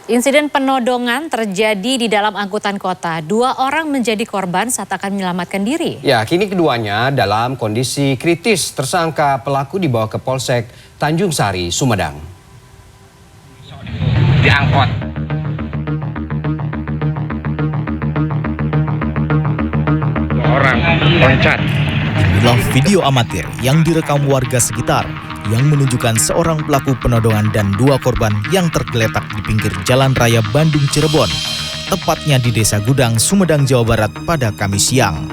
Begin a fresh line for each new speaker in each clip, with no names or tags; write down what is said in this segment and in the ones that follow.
Insiden penodongan terjadi di dalam angkutan kota. 2 orang menjadi korban saat akan menyelamatkan diri.
Ya, kini keduanya dalam kondisi kritis. Tersangka pelaku dibawa ke Polsek Tanjung Sari, Sumedang.
Diangkut. Orang loncat.
Inilah video amatir yang direkam warga sekitar yang menunjukkan seorang pelaku penodongan dan 2 korban yang tergeletak di pinggir Jalan Raya Bandung Cirebon, tepatnya di Desa Gudang, Sumedang, Jawa Barat pada Kamis siang.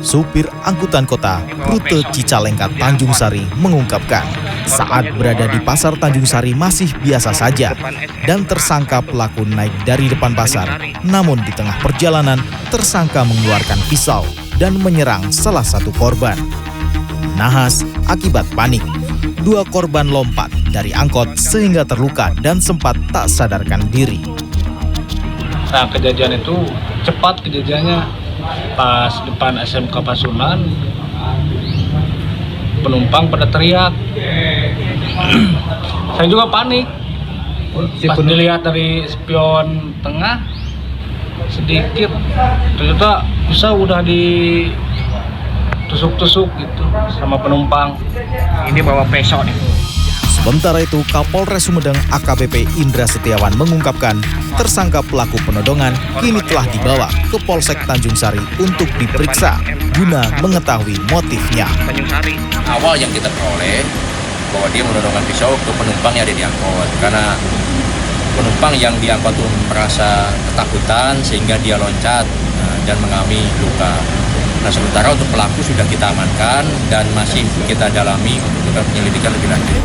Supir angkutan kota rute Cicalengka Tanjung Sari mengungkapkan saat berada di pasar Tanjung Sari masih biasa saja dan tersangka pelaku naik dari depan pasar, namun di tengah perjalanan tersangka mengeluarkan pisau dan menyerang salah satu korban. Nahas akibat panik, 2 korban lompat dari angkot sehingga terluka dan sempat tak sadarkan diri.
Nah, kejadian itu cepat kejadiannya pas depan SMK Pasuruan, penumpang pada teriak. Saya juga panik. Pas dilihat dari spion tengah sedikit, ternyata bisa udah ditusuk-tusuk gitu sama penumpang.
Ini bawa pisau nih.
Sementara itu, Kapolres Sumedang AKBP Indra Setiawan mengungkapkan tersangka pelaku penodongan kini telah dibawa ke Polsek Tanjung Sari untuk diperiksa guna mengetahui motifnya.
Awal yang kita peroleh bahwa dia menodongkan pisau ke penumpang yang ada di angkot karena penumpang yang di angkot itu merasa ketakutan sehingga dia loncat dan mengalami luka. Nah, sementara untuk pelaku sudah kita amankan dan masih kita dalami untuk kita penyelidikan lebih lanjut.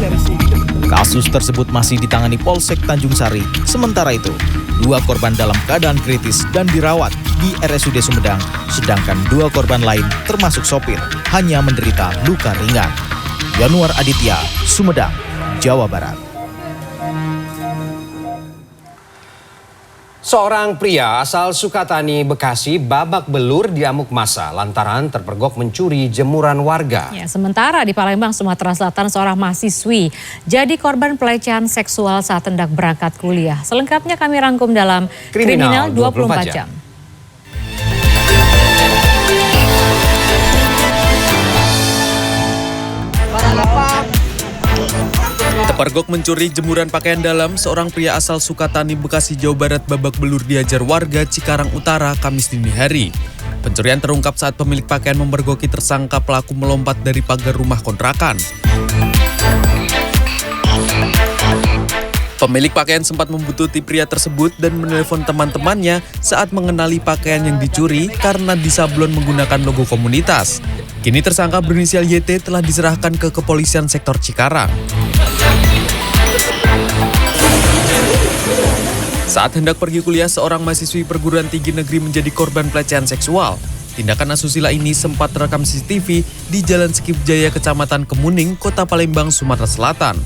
Kasus tersebut masih ditangani Polsek Tanjung Sari. Sementara itu, 2 korban dalam keadaan kritis dan dirawat di RSUD Sumedang, sedangkan 2 korban lain termasuk sopir hanya menderita luka ringan. Yanuar Aditya, Sumedang, Jawa Barat.
Seorang pria asal Sukatani, Bekasi babak belur di amuk massa lantaran terpergok mencuri jemuran warga.
Ya, sementara di Palembang, Sumatera Selatan, seorang mahasiswi jadi korban pelecehan seksual saat hendak berangkat kuliah. Selengkapnya kami rangkum dalam Kriminal 24 Jam.
Terpergok mencuri jemuran pakaian dalam, seorang pria asal Sukatani, Bekasi, Jawa Barat babak belur dihajar warga Cikarang Utara Kamis dini hari. Pencurian terungkap saat pemilik pakaian memergoki tersangka pelaku melompat dari pagar rumah kontrakan. Pemilik pakaian sempat membuntuti pria tersebut dan menelpon teman-temannya saat mengenali pakaian yang dicuri karena disablon menggunakan logo komunitas. Kini tersangka berinisial YT telah diserahkan ke kepolisian sektor Cikarang. Saat hendak pergi kuliah, seorang mahasiswi perguruan tinggi negeri menjadi korban pelecehan seksual. Tindakan asusila ini sempat terekam CCTV di Jalan Skip Jaya, Kecamatan Kemuning, Kota Palembang, Sumatera Selatan.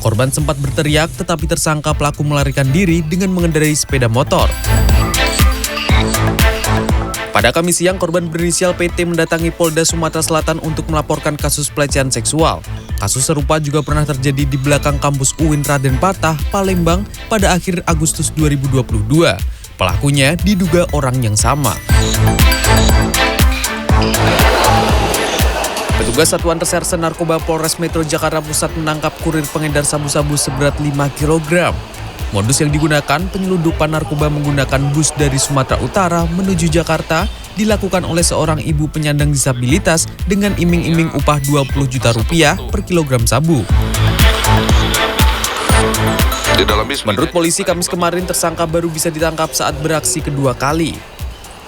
Korban sempat berteriak, tetapi tersangka pelaku melarikan diri dengan mengendarai sepeda motor. Pada Kamis siang, korban berinisial PT mendatangi Polda Sumatera Selatan untuk melaporkan kasus pelecehan seksual. Kasus serupa juga pernah terjadi di belakang kampus UIN Raden Patah, Palembang pada akhir Agustus 2022. Pelakunya diduga orang yang sama. Petugas Satuan Reserse Narkoba Polres Metro Jakarta Pusat menangkap kurir pengedar sabu-sabu seberat 5 kg. Modus yang digunakan, penyelundupan narkoba menggunakan bus dari Sumatera Utara menuju Jakarta dilakukan oleh seorang ibu penyandang disabilitas dengan iming-iming upah Rp20 juta per kilogram sabu. Menurut polisi, Kamis kemarin tersangka baru bisa ditangkap saat beraksi kedua kali.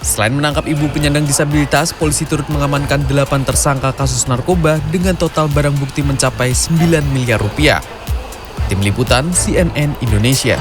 Selain menangkap ibu penyandang disabilitas, polisi turut mengamankan 8 tersangka kasus narkoba dengan total barang bukti mencapai Rp9 miliar. Tim Liputan CNN Indonesia.